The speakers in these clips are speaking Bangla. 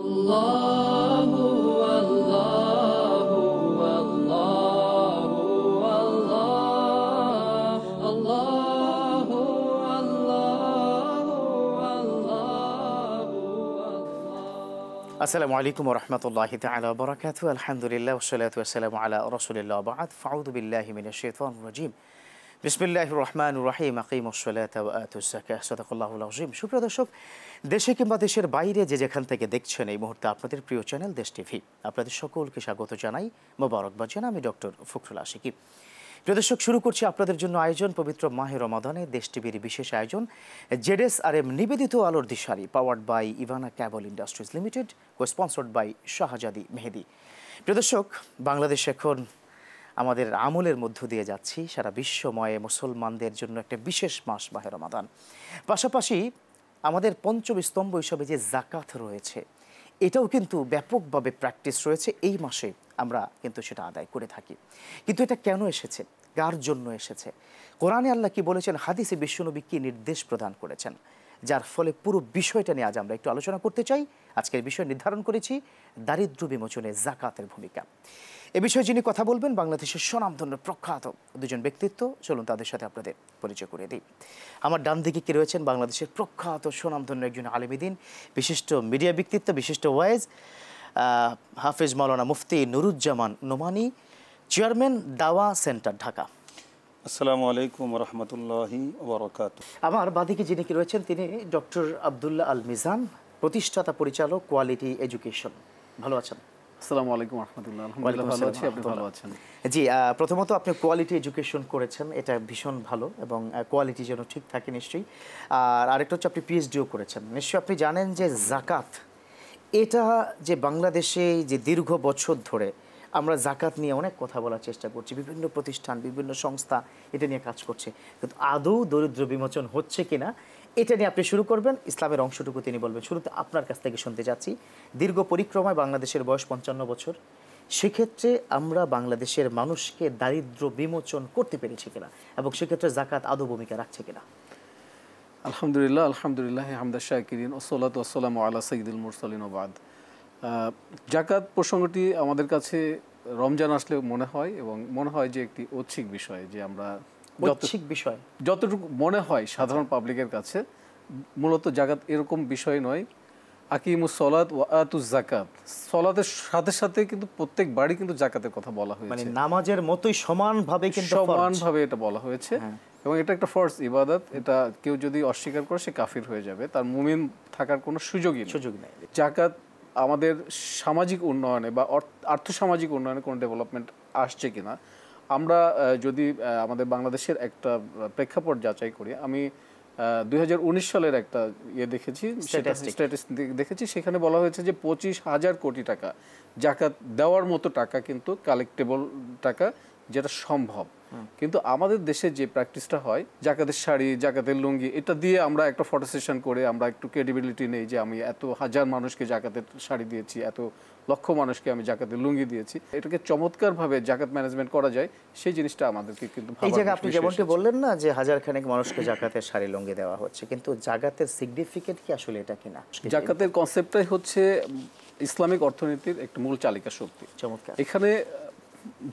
الله الله الله الله الله الله আসসালামু আলাইকুম ওয়া রাহমাতুল্লাহি তাআলা ওয়া বারাকাতুহু আলহামদুলিল্লাহ ওয়াসসালাতু ওয়াসসালামু আলা রাসূলিল্লাহ বা'দ ফাউযু বিল্লাহি মিনাশ শাইতানির রাজীম বিসমিল্লাহির রহমানির রহিম আকিমুস সালাতা ওয়া আতুজ যাকাত সাদাকাল্লাহুল আযীম। সুপ্রিয় দর্শক, দেশে কিংবা দেশের বাইরে যে যেখান থেকে দেখছেন এই মুহূর্তে আপনাদের প্রিয় চ্যানেল দেশ টিভি, আপনাদের সকলকে স্বাগত জানাই, মোবারকবাদ জানাই। আমি ডক্টর ফখরুল আশিকি। প্রিয় দর্শক, শুরু করছি আপনাদের জন্য আয়োজন পবিত্র মাহে রমাদানে দেশ টিভির বিশেষ আয়োজন ZSRM নিবেদিত আলোর দিশারি, powered by Ivana cable industries limited, co sponsored by Shahzadi Mehedi. প্রিয় দর্শক, বাংলাদেশ এখন আমাদের আমলের মধ্য দিয়ে যাচ্ছি। সারা বিশ্বময়ে মুসলমানদের জন্য একটা বিশেষ মাস মাহে রমাদান। পাশাপাশি আমাদের পঞ্চম স্তম্ভ হিসাবে যে জাকাত রয়েছে, এটাও কিন্তু ব্যাপকভাবে প্র্যাকটিস রয়েছে। এই মাসে আমরা কিন্তু সেটা আদায় করে থাকি। কিন্তু এটা কেন এসেছে, কার জন্য এসেছে, কোরআনে আল্লাহ কি বলেছেন, হাদিসে বিশ্বনবী কি নির্দেশ প্রদান করেছেন, যার ফলে পুরো বিষয়টা নিয়ে আজ আমরা একটু আলোচনা করতে চাই। আজকের বিষয় নির্ধারণ করেছি দারিদ্র্য বিমোচনে জাকাতের ভূমিকা। এ বিষয়ে যিনি কথা বলবেন, বাংলাদেশের স্বনামধন্য প্রখ্যাত দুজন ব্যক্তিত্ব। চলুন তাদের সাথে আপনাদের পরিচয় করে দিই। আমার ডান দিকে কি রয়েছেন, বাংলাদেশের প্রখ্যাত স্বনামধন্য একজন আলেমীদ্বীন, বিশিষ্ট মিডিয়া ব্যক্তিত্ব, বিশিষ্ট ওয়াইজ, হাফেজ মাওলানা মুফতি নুরুজ্জামান নোমানী, চেয়ারম্যান দাওয়া সেন্টার, ঢাকা। আসসালামু আলাইকুম রহমতুল্লাহি ওয়া বারাকাতুহু। আমার বাদিকে যিনি কি রয়েছেন, তিনি ডক্টর আব্দুল্লাহ আল মিজান, প্রতিষ্ঠাতা পরিচালক, কোয়ালিটি এডুকেশন। ভালো আছেন? আসসালামু আলাইকুম রাহমাতুল্লাহ। আলহামদুলিল্লাহ ভালো আছি, আপনি ভালো আছেন? জি, প্রথমত আপনি কোয়ালিটি এডুকেশন করেছেন, এটা ভীষণ ভালো, এবং কোয়ালিটি যেন ঠিক থাকে নিশ্চয়ই। আর আরেকটা হচ্ছে আপনি পিএইচডিও করেছেন। নিশ্চয়ই আপনি জানেন যে জাকাত, এটা যে বাংলাদেশে যে দীর্ঘ বছর ধরে আমরা জাকাত নিয়ে অনেক কথা বলার চেষ্টা করছি, বিভিন্ন প্রতিষ্ঠান, বিভিন্ন সংস্থা এটা নিয়ে কাজ করছে, কিন্তু আদৌ দরিদ্র বিমোচন হচ্ছে কিনা এটা নিয়ে আপনি শুরু করবেন। ইসলামের অংশটুকু তিনি বলবেন। শুরুতে আপনার কাছ থেকে শুনতে যাচ্ছি, দীর্ঘ পরিক্রমায় বাংলাদেশের বয়স 55 বছর, সেক্ষেত্রে আমরা বাংলাদেশের মানুষকে দারিদ্র বিমোচন করতে পেরেছি কিনা, এবং সেক্ষেত্রে জাকাত আদৌ ভূমিকা রাখছে কিনা? আলহামদুলিল্লাহ, আলহামদুলিল্লাহ হামদা শাকিরিন ওয়াসসালাতু ওয়াসসালামু আলা সাইয়্যিদিল মুরসালিন ওয়া বাদ। জাকাত প্রসঙ্গটি আমাদের কাছে রমজান আসলে মনে হয়, এবং মনে হয় যে একটি ঐচ্ছিক বিষয়, যে আমরা ঐচ্ছিক বিষয় যতটুকু মনে হয় সাধারণ পাবলিকের কাছে, মূলত জাকাত এরকম বিষয় নয়। আকিমুস সলাত ওয়া আতুজ যাকাত, সলাতের সাথে সাথে কিন্তু প্রত্যেক বাড়ি কিন্তু জাকাতের কথা বলা হয়েছে, মানে নামাজের মতোই সমানভাবে কিন্তু সমানভাবে এটা বলা হয়েছে। এবং এটা একটা ফরজ ইবাদত। এটা কেউ যদি অস্বীকার করে সে কাফির হয়ে যাবে, তার মুমিন থাকার কোনো সুযোগই নেই। জাকাত আমাদের সামাজিক উন্নয়নে বা আর্থসামাজিক উন্নয়নে কোনো ডেভেলপমেন্ট আসছে কিনা, আমরা যদি আমাদের বাংলাদেশের একটা প্রেক্ষাপট যাচাই করি, আমি 2019 সালের একটা দেখেছি, দেখেছি, সেখানে বলা হয়েছে যে 25,000 কোটি টাকা জাকাত দেওয়ার মতো টাকা কিন্তু কালেক্টেবল টাকা, যেটা সম্ভব। কিন্তু আমাদের দেশে যে প্র্যাকটিসটা হয়, জাকাতের শাড়ি, জাকাতের লুঙ্গি, এটা দিয়ে আমরা একটা ফটো সেশন করে আমরা একটু ক্রেডিবিলিটি নেই যে আমি এত হাজার মানুষকে জাকাতের শাড়ি দিয়েছি, এত লক্ষ মানুষকে আমি জাকাতের লুঙ্গি দিয়েছি। এটাকে চমৎকারভাবে জাকাত ম্যানেজমেন্ট করা যায়, সেই জিনিসটা আমাদেরকে কিন্তু এই জায়গায় আপনি যেমনটি বললেন না, যে হাজার খানেক মানুষকে জাকাতের শাড়ি লুঙ্গি দেওয়া হচ্ছে, কিন্তু জাকাতের সিগনিফিকেন্ট কি আসলে এটা কিনা? জাকাতের কনসেপ্টটাই হচ্ছে ইসলামিক অর্থনীতির একটা মূল চালিকা শক্তি। চমৎকার। এখানে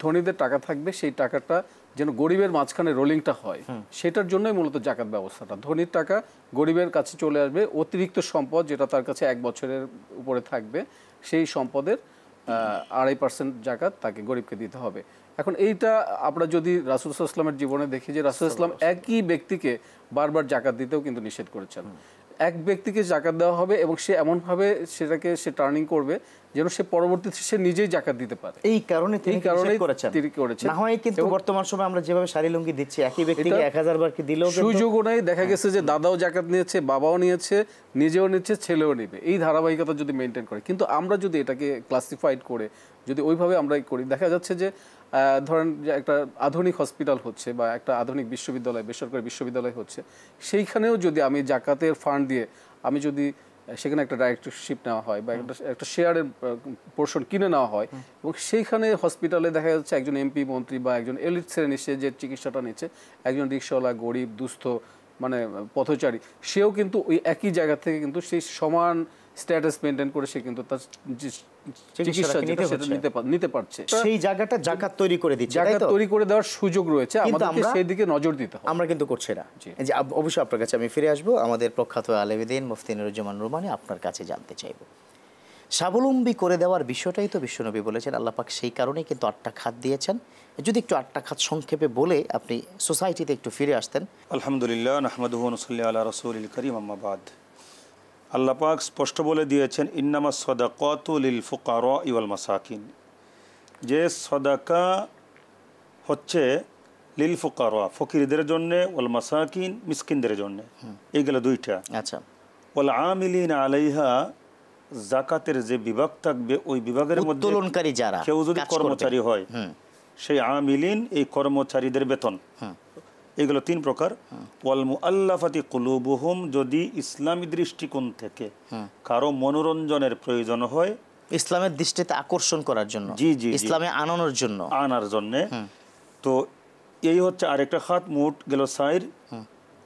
ধনীদের টাকা থাকবে, সেই টাকাটা যেন গরিবের মাঝখানে রোলিংটা হয়, সেটার জন্যই মূলত জাকাত ব্যবস্থাটা। ধনীর টাকা গরিবের কাছে চলে আসবে, অতিরিক্ত সম্পদ যেটা তার কাছে 1 বছরের উপরে থাকবে, সেই সম্পদের 2.5% জাকাত তাকে গরিবকে দিতে হবে। এখন এইটা আমরা যদি রাসূল সাল্লাল্লাহু আলাইহি ওয়াসাল্লামের জীবনে দেখি, যে রাসূল সাল্লাল্লাহু আলাইহি ওয়াসাল্লাম একই ব্যক্তিকে বারবার জাকাত দিতেও কিন্তু নিষেধ করেছেন। এক ব্যক্তিকে জাকাত দেওয়া হবে, এবং সে এমনভাবে সেটাকে সে টার্নিং করবে যেন সে পরবর্তীতে সে নিজেই জাকাত দিতে পারে। এই কারণে তিনি করেছেন। না হয় কিন্তু বর্তমান সময়ে আমরা যেভাবে শাড়ি লুঙ্গি দিচ্ছি, একই ব্যক্তিকে 1000 বার কি দিলেও সুযোগও নাই। দেখা গেছে যে দাদাও জাকাত নিয়েছে, বাবাও নিয়েছে, নিজেও নিচ্ছে, ছেলেও নেবে। এই ধারাবাহিকতা যদি মেনটেন করে, কিন্তু আমরা যদি এটাকে ক্লাসিফাইড করে যদি ওইভাবে আমরা করি, দেখা যাচ্ছে যে ধরেন যে একটা আধুনিক হসপিটাল হচ্ছে বা একটা আধুনিক বিশ্ববিদ্যালয়, বেসরকারি বিশ্ববিদ্যালয় হচ্ছে, সেইখানেও যদি আমি জাকাতের ফান্ড দিয়ে আমি যদি সেখানে একটা ডাইরেক্টরশিপ নেওয়া হয় বা একটা শেয়ারের পোর্শন কিনে নেওয়া হয়, এবং সেইখানে হসপিটালে দেখা যাচ্ছে একজন এমপি, মন্ত্রী বা একজন এলিট শ্রেণী সে যে চিকিৎসাটা নিচ্ছে, একজন রিক্সাওয়ালা, গরিব, দুস্থ, মানে পথচারী, সেও কিন্তু ওই একই জায়গা থেকে কিন্তু সেই সমান স্ট্যাটাস মেনটেন করে সে কিন্তু তার চিকিৎসা নিতে পারছে। সেই জায়গাটা জাকাত তৈরি করে দিচ্ছে, জাকাত তৈরি করে দেওয়ার সুযোগ রয়েছে, আমাদেরকে সেই দিকে নজর দিতে হবে। আমরা কিন্তু করছি না। যে অবশ্যই আপনার কাছে আমি ফিরে আসবো, আমাদের প্রখ্যাত আলেমদ্বীন মুফতি নুরুজ্জামান রুমানী আপনার কাছে জানতে চাইব, স্বাবলম্বী করে দেওয়ার বিষয়টাই তো বিশ্বনবী বলেছেন, আল্লাহ পাক সেই কারণেই কিন্তু 8টা খাত দিয়েছেন। যদি একটু 8টা খাত সংক্ষেপে বলে আপনি সোসাইটিতে একটু ফিরে আসতেন। আলহামদুলিল্লাহ, নাহমাদুহু ওয়া নুসাল্লি আলা রাসূলিল কারীম, আম্মা বাদ। আল্লাহ পাক স্পষ্ট বলে দিয়েছেন, ইন্নামাস সাদাকাতু লিল ফুকারা ওয়াল মাসাকিন, যে সাদাকা হচ্ছে লিল ফুকারা ফকিরদের জন্য, ওয়াল মাসাকিন মিসকিনদের জন্য, এইগুলো দুইটা। আচ্ছা। ওয়াল আমিলিনা আলাইহা, যাকাতের যে বিভাগ থাকবে ওই বিভাগের মধ্যে উত্তোলনকারী যারা, কেউ যদি কর্মচারী হয়, সেই আমিলিন এই কর্মচারীদের বেতন, এগুলো 3 প্রকার। ওয়াল মুআল্লাফাতি কুলুবুহুম, যদি ইসলামী দৃষ্টিকোণ থেকে কারো মনোরঞ্জনের প্রয়োজন হয়, ইসলামের দৃষ্টিতে আকর্ষণ করার জন্য, জি জি, ইসলামে আনানোর জন্য, তো এই হচ্ছে আরেকটা খাত। মোট গেল 4।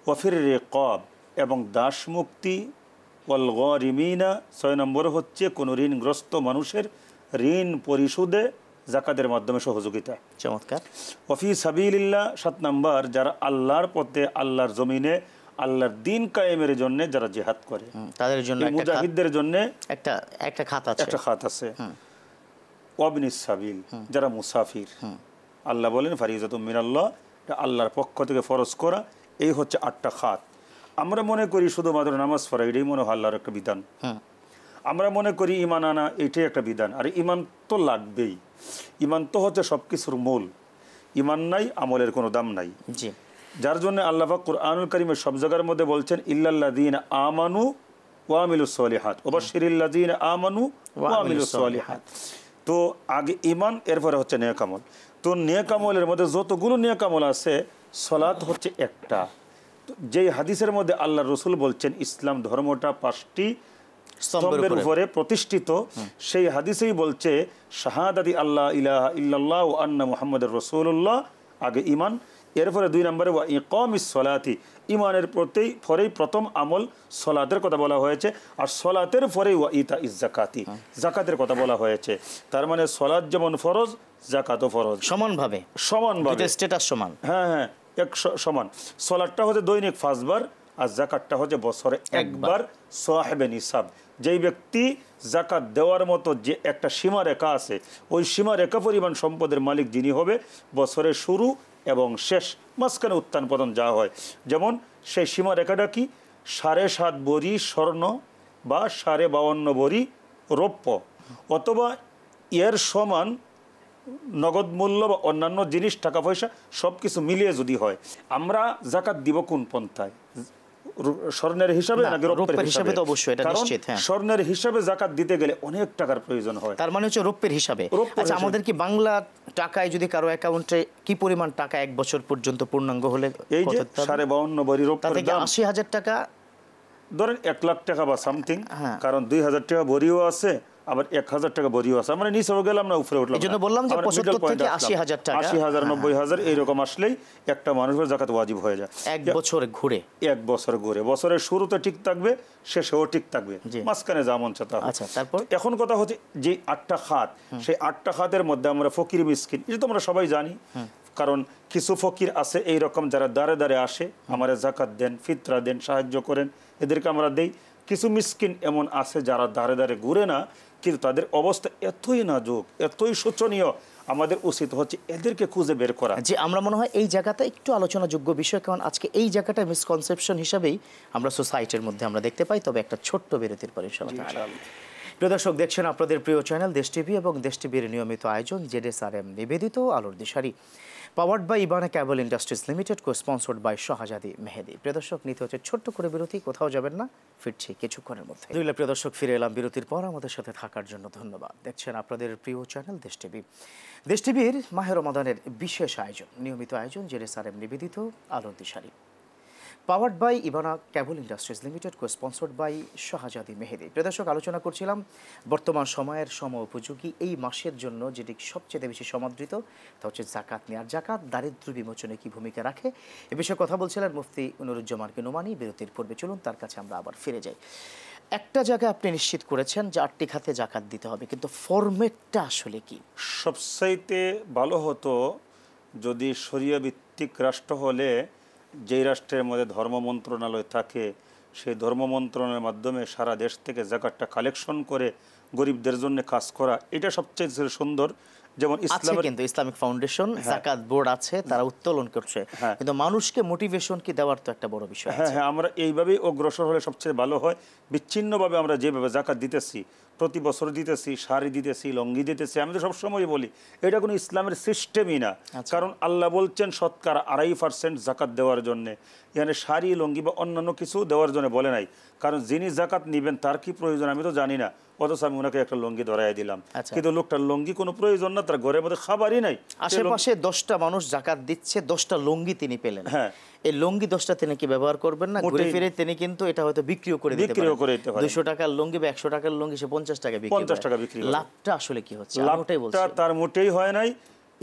ওয়াফির রিকাব, এবং দাস মুক্তি। ওয়াল গারিমিনা, 6 নম্বর হচ্ছে কোন ঋণগ্রস্ত মানুষের ঋণ পরিশোধে যাকাতের মাধ্যমে সহযোগিতা। চমৎকার। ওয়াফি সাবিলিল্লাহ, 7 নম্বর যারা আল্লাহর পথে, আল্লাহর জমিনে আল্লাহর দ্বীন কায়েমের জন্য যারা জিহাদ করে, তাদের জন্য মুজাহিদদের জন্য একটা খাত আছে। ওয়াবনিস সাবিল, যারা মুসাফির, আল্লাহ বলেন ফারিজাতুম মিনাল্লাহ, আল্লাহর পক্ষ থেকে ফরজ করা। এই হচ্ছে 8টা খাত। আমরা মনে করি শুধুমাত্র নামাজ পড়া এটাই মনে হয় আল্লাহর একটা বিধান। আমরা মনে করি ইমান আনা এইটাই একটা বিধান। আর ইমান তো লাগবেই, ইমান তো হচ্ছে সব কিছুর মূল। ইমান নাই, আমলের কোনো দাম নাই। যার জন্য আল্লাহ পাক কুরআনুল কারীমের সব জায়গার মধ্যে বলছেন, ইল্লাল্লাযীনা আমানু ওয়া আমিলুস সলিহাত ওয়াবাশশিরিল্লাযীনা আমানু ওয়া আমিলুস সলিহাত। তো আগে ইমান, এরপরে হচ্ছে নেক আমল। তো নেক আমলের মধ্যে যতগুলো নেক আমল আছে, সালাত হচ্ছে একটা। যেই হাদিসের মধ্যে আল্লাহ রসুল বলছেন ইসলাম ধর্মটা 5টি স্তম্ভের উপরে প্রতিষ্ঠিত, সেই হাদিসেই বলছে শাহাদাতি আল্লাহ ইলাহা ইল্লাল্লাহ ওয়া আন্না মুহাম্মাদুর রাসূলুল্লাহ, আগে ইমান। এরপরে 2 নম্বরে ওয়া ইকামিস সলাতি, ইমানের পরেই প্রথম আমল সলাতের কথা বলা হয়েছে। আর সলাতের পরেই ওয়া ইতাইজ যাকাতি, যাকাতের কথা বলা হয়েছে। তার মানে সলাত যেমন ফরজ, যাকাতও ফরজ, সমানভাবে স্ট্যাটাস সমান। হ্যাঁ, এক সমান। সলাতটা হচ্ছে দৈনিক 5 বার, আর যাকাতটা হচ্ছে বছরে 1 বার। সাহেবে নিসাব, যেই ব্যক্তি যাকাত দেওয়ার মতো যে একটা সীমারেখা আছে, ওই সীমারেখা পরিমাণ সম্পদের মালিক যিনি হবে, বছরের শুরু এবং শেষ, মাঝখানে উত্থান পতন যা হয়, যেমন সেই সীমারেখাটা কি, 7.5 ভরি স্বর্ণ বা 52.5 ভরি রৌপ্য, অথবা এর সমান নগদ মূল্য বা অন্যান্য জিনিস, টাকা পয়সা সব কিছু মিলিয়ে যদি হয়। আমরা যাকাত দিব কোন পন্থায়? স্বর্ণের হিসাবে নাকি রৌপ্যের হিসাবে? তো অবশ্যই এটা নিশ্চিত। হ্যাঁ, স্বর্ণের হিসাবে যাকাত দিতে গেলে অনেক টাকার প্রয়োজন হয়, তার মানে হচ্ছে রৌপ্যের হিসাবে। আচ্ছা, আমাদের কি বাংলা টাকায় যদি কারো অ্যাকাউন্টে কি পরিমাণ টাকা 1 বছর পর্যন্ত পূর্ণাঙ্গ হলে, এই যে 52.5 ভরি রৌপ্যের দাম, 80,000 টাকা ধরেন 1 লাখ টাকা বা সামথিং, কারণ 2,000 টাকা ভরিও আছে, আবার 1,000 টাকা ভরিও আছে। আমরা নিচেও গেলাম না, উপরে উঠলাম। এজন্য বললাম যে 75 থেকে 80,000 টাকা, 80,000 90,000 এইরকম আসলেই একটা মানুষের যাকাত ওয়াজিব হয়ে যায়। 1 বছর ঘুরে, বছরের শুরুতে ঠিক থাকবে, শেষেও ঠিক থাকবে, মাঝখানে যা মন চায়। আচ্ছা, তারপর এখন কথা হচ্ছে যে 8টা খাত, সেই 8টা খাতের মধ্যে আমরা ফকির মিসকিন, এটা তো আমরা সবাই জানি। কারণ কিছু ফকির আছে এইরকম, যারা দাঁড়ে দাঁড়ে আসে, আমার যাকাত দেন, ফিতরা দেন, সাহায্য করেন, এদেরকে আমরা দেই। কিছু মিসকিন এমন আছে যারা দাঁড়ে দাঁড়ে ঘুরে না, কিন্তু তাদের অবস্থা এতই নাজুক, এতই শোচনীয়, আমাদের উচিত হচ্ছে এদেরকে খুঁজে বের করা। যে আমরা মনে হয় এই জায়গাটা একটু আলোচনাযোগ্য বিষয়, কারণ আজকে এই জায়গাটা মিসকনসেপশন হিসাবেই আমরা সোসাইটির মধ্যে আমরা দেখতে পাই। তবে একটা ছোট্ট বিরতির পরে প্রিয় দর্শক, দেখছেন আপনাদের প্রিয় চ্যানেল দেশ টিভি এবং দেশ টিভির নিয়মিত আয়োজন ZSRM নিবেদিত আলোর দিশারি, powered by Ivana cable industries limited, co sponsored by Shahzadi Mehedi. প্রিয় দর্শক, নিতে হচ্ছে ছোট্ট করে বিরতি, কোথাও যাবেন না, ফিরছি কিছুক্ষণের মধ্যে। প্রিয় দর্শক, ফিরে এলাম বিরতির পর, আমাদের সাথে থাকার জন্য ধন্যবাদ। দেখছেন আপনাদের প্রিয় চ্যানেল দেশ টিভি। দেশ টিভির মাহে রমাদানের বিশেষ আয়োজন, নিয়মিত আয়োজন ZSRM নিবেদিত আলোর দিশারি, powered by Ivana cable industries limited, co sponsored by Shahzadi Mehedi. প্রিয় দর্শক, আলোচনা করছিলাম বর্তমান সময়ের উপযোগী এই মাসের জন্য যেটি সবচেয়ে বেশি সমাদৃত, তা হচ্ছে যাকাত নিয়ে। আর যাকাত দারিদ্র বিমোচনে কি ভূমিকা রাখে, এ বিষয়ে কথা বলছিলেন মুফতি নুরুজ্জামান রুমানী। বিরতির পূর্বে চলুন তার কাছে আমরা আবার ফিরে যাই। একটা জায়গায় আপনি নিশ্চিত করেছেন যে 8টি খাতে জাকাত দিতে হবে, কিন্তু ফরম্যাটটা আসলে কি? সবচাইতে ভালো হতো যদি শরিয়া ভিত্তিক রাষ্ট্র হলে, যেই রাষ্ট্রের মধ্যে ধর্ম মন্ত্রণালয় থাকে, সেই ধর্ম মন্ত্রণালয়ের মাধ্যমে সারা দেশ থেকে জাকাতটা কালেকশন করে গরিবদের জন্য কাজ করা, এটা সবচেয়ে সুন্দর। যেমন ইসলামের কিন্তু ইসলামিক ফাউন্ডেশন, জাকাত বোর্ড আছে, তারা উত্তোলন করছে, কিন্তু মানুষকে মোটিভেশন কি দেওয়ার তো একটা বড় বিষয় আছে। হ্যাঁ, আমরা এইভাবেই অগ্রসর হলে সবচেয়ে ভালো হয়। বিচ্ছিন্নভাবে আমরা যেভাবে জাকাত দিতেছি, প্রতি বছর দিতেছি, শাড়ি দিতেছি, লঙ্গি দিতেছি, আমি তো সবসময় বলি এটা কোনো ইসলামের সিস্টেমই না। কারণ আল্লাহ বলছেন শতকরা 2.5% জাকাত দেওয়ার জন্যে, এখানে শাড়ি, লঙ্গি বা অন্যান্য কিছু দেওয়ার জন্য বলে নাই। কারণ যিনি জাকাত নেবেন তার কি প্রয়োজন আমি তো জানি না, অথচ আমি ওনাকে একটা লঙ্গি ধরাই দিলাম, কিন্তু লোকটার লঙ্গি কোনো প্রয়োজন না, তার ঘরের মধ্যে খাবারই নাই। আশেপাশে 10টা মানুষ জাকাত দিচ্ছে, 10টা লঙ্গি তিনি পেলেন, হ্যাঁ, এই লঙ্গি 10টা তিনি কি ব্যবহার করবেন না? ঘুরে ফিরে তিনি কিন্তু এটা হয়তো বিক্রিও করে দিতে পারেন। 200 টাকার লঙ্গি বা 100 টাকার লঙ্গি সে 50 টাকা বিক্রি করে। লাভটা আসলে কি হচ্ছে? লাভটা তার মোটেই হয় নাই।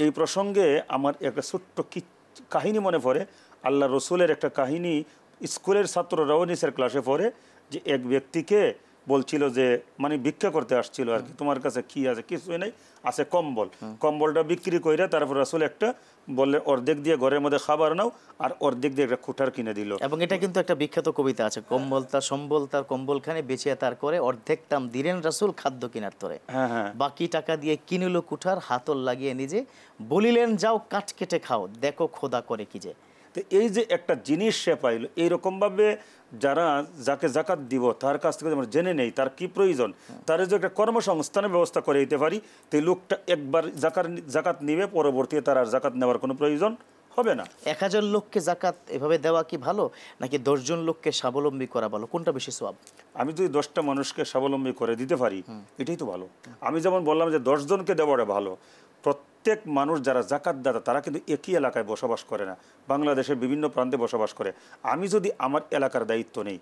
এই প্রসঙ্গে আমার একটা ছোট্ট কাহিনী মনে পড়ে। আল্লাহ রসুলের একটা কাহিনী স্কুলের ছাত্ররাও নিচের ক্লাসে পড়ে, যে এক ব্যক্তিকে বলছিল যে মানে ভিক্ষা করতে আসছিল আর কি, তোমার কাছে কি আছে? কিছুই নাই, আছে কম্বল। কম্বলটা বিক্রি করে তারপর রাসূল একটা বললে অর্ধেক দিয়ে ঘরের মধ্যে খাবার নাও, আর অর্ধেক দিয়ে একটা কুঠার কিনে দিল। এবং এটা কিন্তু একটা বিখ্যাত কবিতা আছে, কম্বল তার সম্বল তার কম্বলখানে বেঁচে তার করে, অর্ধেক দাম দিলেন রাসূল খাদ্য কিনার তরে, বাকি টাকা দিয়ে কিনিল কুঠার, হাতল লাগিয়ে নিজে, বলিলেন যাও কাঠ কেটে খাও, দেখো খোদা করে কি যে। তো এই যে একটা জিনিস সে পাইল, এইরকমভাবে যারা যাকে জাকাত দিব তার কাছ থেকে আমরা জেনে নেই তার কি প্রয়োজন, তার যে একটা কর্মসংস্থানের ব্যবস্থা করে দিতে পারি, তো এই লোকটা একবার জাকাত নিবে, পরবর্তীতে তার আর জাকাত নেওয়ার কোনো প্রয়োজন হবে না। 1000 লোককে জাকাত এভাবে দেওয়া কি ভালো, নাকি 10 জন লোককে স্বাবলম্বী করা ভালো? কোনটা বেশি সওয়াব? আমি যদি 10টা মানুষকে স্বাবলম্বী করে দিতে পারি এটাই তো ভালো। আমি যেমন বললাম যে 10 জনকে দেওয়াটা ভালো। প্রত্যেক মানুষ যারা জাকাতদাতা তারা কিন্তু একই এলাকায় বসবাস করে না, বাংলাদেশের বিভিন্ন প্রান্তে বসবাস করে। আমি যদি আমার এলাকার দায়িত্ব নেই,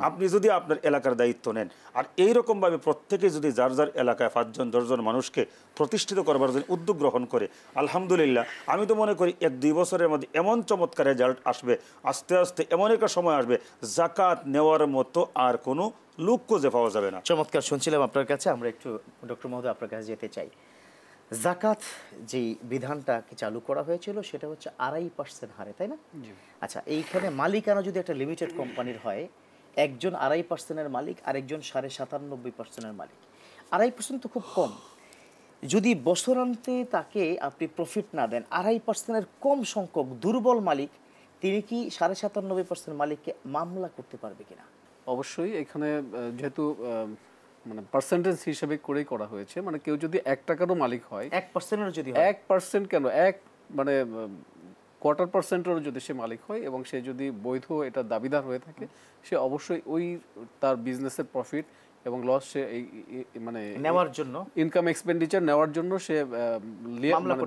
আপনি যদি আপনার এলাকার দায়িত্ব নেন, আর এইরকমভাবে প্রত্যেকে যদি যার যার এলাকায় 5 জন 10 জন মানুষকে প্রতিষ্ঠিত করবার জন্য উদ্যোগ গ্রহণ করে, আলহামদুলিল্লাহ আমি তো মনে করি 1-2 বছরের মধ্যে এমন চমৎকার রেজাল্ট আসবে, আস্তে আস্তে এমন একটা সময় আসবে জাকাত নেওয়ার মতো আর কোনো লোক খুঁজে পাওয়া যাবে না। চমৎকার শুনছিলাম আপনার কাছে। আমরা একটু ডক্টর মহোদয় আপনার কাছে যেতে চাই। জাকাত যে বিধানটা চালু করা হয়েছিল সেটা হচ্ছে 2.5% হারে, তাই না? আচ্ছা, এইখানে মালিকানা যদি একটা লিমিটেড কোম্পানির হয়, একজন 2.5%-এর মালিক, আরেকজন 97.5%-এর মালিক। 2.5% তো খুব কম। যদি বছরান্তে তাকে আপনি প্রফিট না দেন, 2.5%-এর কম সংখ্যক দুর্বল মালিক তিনি কি 97.5% মালিককে মামলা করতে পারবে কিনা? অবশ্যই এখানে যেহেতু মানে পার্সেন্টেজ হিসেবে করেই করা হয়েছে, মানে কেউ যদি 1 টাকারও মালিক হয়, 1%-এরও যদি 1% কেন, মানে 1/4%-এরও যদি সে মালিক হয় এবং সে যদি বৈধ এটা দাবিদার হয়ে থাকে, সে অবশ্যই ওই তার বিজনেসের প্রফিট এবং লস সে মানে নেওয়ার জন্য, ইনকাম এক্সপেন্ডিচার নেওয়ার জন্য সে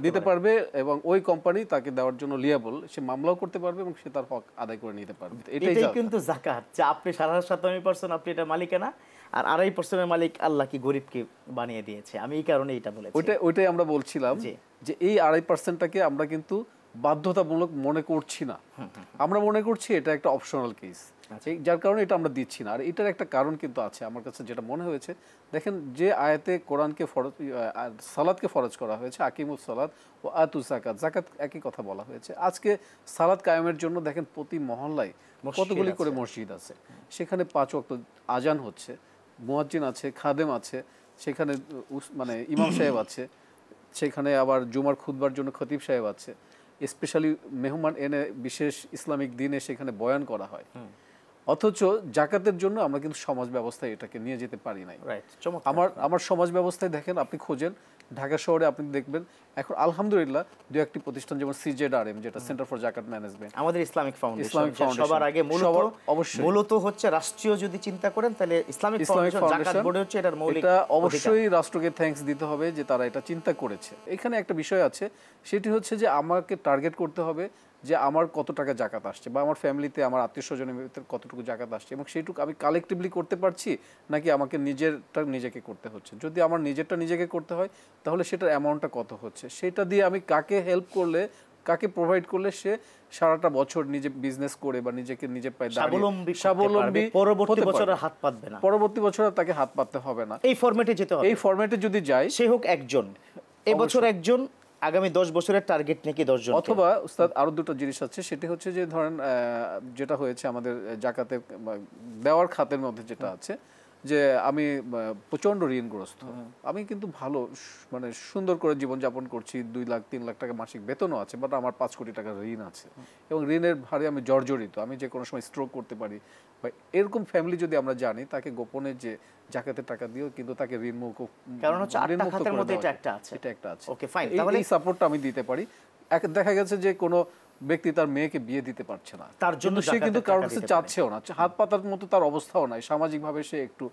দিতে পারবে, এবং ওই কোম্পানি তাকে দেওয়ার জন্য লিয়াবল, সে মামলাও করতে পারবে এবং সে তার হক আদায় করে নিতে পারবে। এটাই কিন্তু জাকাত, যে আপনি 97% আপনি এটা মালিকানা, আর 2.5%-এর মালিক আল্লাহ কি গরিবকে বানিয়ে দিয়েছে। আমি এই কারণে এটা বলেছি। ওইটাই আমরা বলছিলাম যে এই 2.5%-টাকে আমরা কিন্তু বাধ্যতামূলক মনে করছি না, আমরা মনে করছি এটা একটা অপশনাল কেস, যার কারণে এটা আমরা দিচ্ছি না। আর এটার একটা কারণ কিন্তু আছে আমার কাছে যেটা মনে হয়েছে। দেখেন, যে আয়াতে কোরআনকে ফরজ, সালাতকে ফরজ করা হয়েছে, আকিমুস সালাত ও আতু যাকাত, যাকাত একই কথা বলা হয়েছে। আজকে সালাত কায়েমের জন্য দেখেন প্রতি মহল্লায় কতগুলি করে মসজিদ আছে, সেখানে 5 ওয়াক্ত আজান হচ্ছে, মুয়াজ্জিন আছে, খাদেম আছে, সেখানে মানে ইমাম সাহেব আছে, সেখানে আবার জুমার খুতবার জন্য খতিব সাহেব আছে, স্পেশালি মেহমান এনে বিশেষ ইসলামিক দিনে সেখানে বয়ান করা হয়। অথচ জাকাতের জন্য আমরা কিন্তু সমাজ ব্যবস্থায় এটাকে নিয়ে যেতে পারি নাই। আমার সমাজ ব্যবস্থায় দেখেন, আপনি খোঁজেন ঢাকা শহরে আপনি দেখবেন এখন আলহামদুলিল্লাহ 2-1টি প্রতিষ্ঠান, যেমন CZRM যেটা সেন্টার ফর জাকাত ম্যানেজমেন্ট, আমাদের ইসলামিক ফাউন্ডেশন সবার আগে মূলত হচ্ছে রাষ্ট্রীয়, যদি চিন্তা করেন তাহলে ইসলামিক ফাউন্ডেশন জাকাত বোর্ড হচ্ছে এটার মৌলিক। এটা অবশ্যই রাষ্ট্রকে থ্যাঙ্কস দিতে হবে যে তারা এটা চিন্তা করেছে। এখানে একটা বিষয় আছে, সেটি হচ্ছে যে আমাকে টার্গেট করতে হবে যে আমার কত টাকা জাকাত আসছে, বা আমার ফ্যামিলিতে আমার আত্মীয়স্বজনের ভিতরে কতটুকু জাকাত আসছে, এবং সেইটুকু আমি কালেকটিভলি করতে পারছি নাকি আমাকে নিজেকে করতে হচ্ছে। যদি আমার নিজেরটা নিজেকে করতে হয় তাহলে সেটার অ্যামাউন্টটা কত হচ্ছে, সেটা দিয়ে আমি কাকে হেল্প করলে কাকে প্রোভাইড করলে সে সারাটা বছর নিজে বিজনেস করে বা নিজেকে নিজে পায়ে স্বাবলম্বী স্বাবলম্বী পরবর্তী হতে বছর পারবে। আর হাত পাতবে না, পরবর্তী বছর আর তাকে হাত পাততে হবে না। এই ফরম্যাটে যেতে হবে। এই ফরম্যাটে যদি যায়, সে হোক একজন, এই বছর একজন, আগামী 10 বছরের টার্গেট নাকি 10 জন, অথবা উস্তাদ আরো দুটো জিনিস আছে, সেটি হচ্ছে যে ধরেন যেটা হয়েছে আমাদের জাকাতে দেওয়ার খাতের মধ্যে যেটা আছে যে আমি প্রচন্ড ঋণগ্রস্ত, আমি কিন্তু ভালো মানে সুন্দর করে জীবনযাপন করছি, 2 লাখ 3 লাখ টাকা মাসিক বেতনও আছে, বাট আমার 5 কোটি টাকা ঋণ আছে এবং ঋণের ভারে আমি জর্জরিত, আমি যে কোনো সময় স্ট্রোক করতে পারি। বা এরকম ফ্যামিলি যদি আমরা জানি, তাকে গোপনে যে জাকাতের টাকা দিও, কিন্তু তাকে ঋণ মুক্ত, কারণ হচ্ছে 8টা খাতের মধ্যে এটা একটা আছে। এটা একটা আছে। ওকে ফাইন, তাহলে এই সাপোর্টটা আমি দিতে পারি। দেখা গেছে যে কোনো ব্যক্তি তার মেয়েকে বিয়ে দিতে পারছে না, তার জন্য সে কিন্তু কারোর কাছে দিতে পারে। চাচ্ছেও না, হাত পাতার মতো তার অবস্থাও নাই, সামাজিকভাবে সে একটু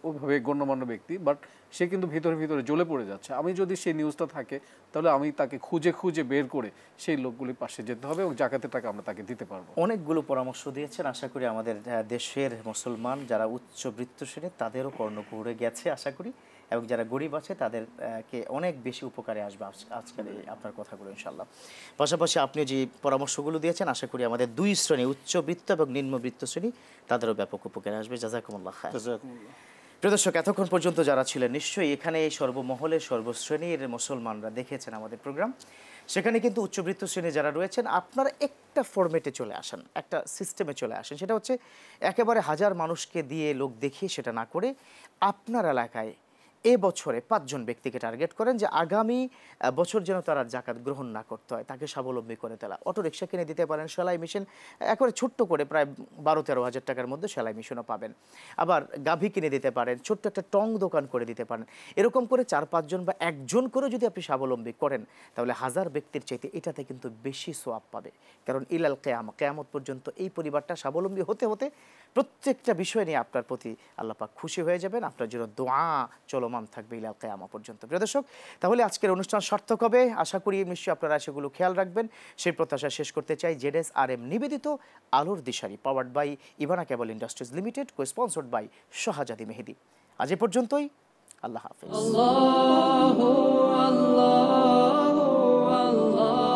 ওইভাবে গণ্যমান্য ব্যক্তি, বাট সে কিন্তু ভিতরে ভিতরে জ্বলে পড়ে যাচ্ছে। আমি যদি সেই নিউজটা থাকে, তাহলে আমি তাকে খুঁজে খুঁজে বের করে সেই লোকগুলির পাশে যেতে হবে এবং জাকাতের টাকা আমরা তাকে দিতে পারবো। অনেকগুলো পরামর্শ দিয়েছেন, আশা করি আমাদের দেশের মুসলমান যারা উচ্চবিত্ত শ্রেণীর তাদেরও কর্ণ ঘুরে গেছে আশা করি, এবং যারা গরিব আছে তাদেরকে অনেক বেশি উপকারে আসবে আজকের এই আপনার কথাগুলো ইনশাল্লাহ। পাশাপাশি আপনি যে পরামর্শগুলো দিয়েছেন, আশা করি আমাদের 2 শ্রেণী, উচ্চবিত্ত এবং নিম্নবিত্ত শ্রেণী, তাদেরও ব্যাপক উপকারে আসবে। জাযাকুমুল্লাহ খায়র। প্রিয় দর্শক, এতক্ষণ পর্যন্ত যারা ছিলেন, নিশ্চয়ই এখানে এই সর্বমহলের সর্বশ্রেণীর মুসলমানরা দেখেছেন আমাদের প্রোগ্রাম। সেখানে কিন্তু উচ্চবিত্ত শ্রেণী যারা রয়েছেন, আপনারা একটা ফরম্যাটে চলে আসেন, একটা সিস্টেমে চলে আসেন। সেটা হচ্ছে একেবারে হাজার মানুষকে দিয়ে লোক দেখিয়ে সেটা না করে, আপনার এলাকায় এবছরে 5 জন ব্যক্তিকে টার্গেট করেন যে আগামী বছর যেন তারা জাকাত গ্রহণ না করতে হয়, তাকে স্বাবলম্বী করে তোলা। অটো রিক্সা কিনে দিতে পারেন, সেলাই মেশিন একবারে ছোট্ট করে প্রায় 12-13 হাজার টাকার মধ্যে সেলাই মেশিনও পাবেন। আবার গাভী কিনে দিতে পারেন, ছোট্ট একটা টং দোকান করে দিতে পারেন। এরকম করে 4-5 জন বা 1 জন করে যদি আপনি স্বাবলম্বী করেন, তাহলে হাজার ব্যক্তির চাইতে এটাতে কিন্তু বেশি সোয়াব পাবে। কারণ ইলাল কিয়ামত পর্যন্ত এই পরিবারটা স্বাবলম্বী হতে হতে প্রত্যেকটা বিষয় নিয়ে আপনার প্রতি আল্লাহ পাক খুশি হয়ে যাবেন, আপনার জন্য দোয়া চলমান থাকবে ইলাল কিয়ামত পর্যন্ত। প্রিয় দর্শক, তাহলে আজকের অনুষ্ঠান সার্থক হবে আশা করি, নিশ্চয়ই আপনারা সেগুলো খেয়াল রাখবেন। সেই প্রত্যাশা শেষ করতে চাই ZSRM নিবেদিত আলোর দিশারি, powered by Ivana cable industries limited, co sponsored by Shahzadi Mehedi. আজ এ পর্যন্তই, আল্লাহ হাফেজ। আল্লাহু আল্লাহু আল্লাহ।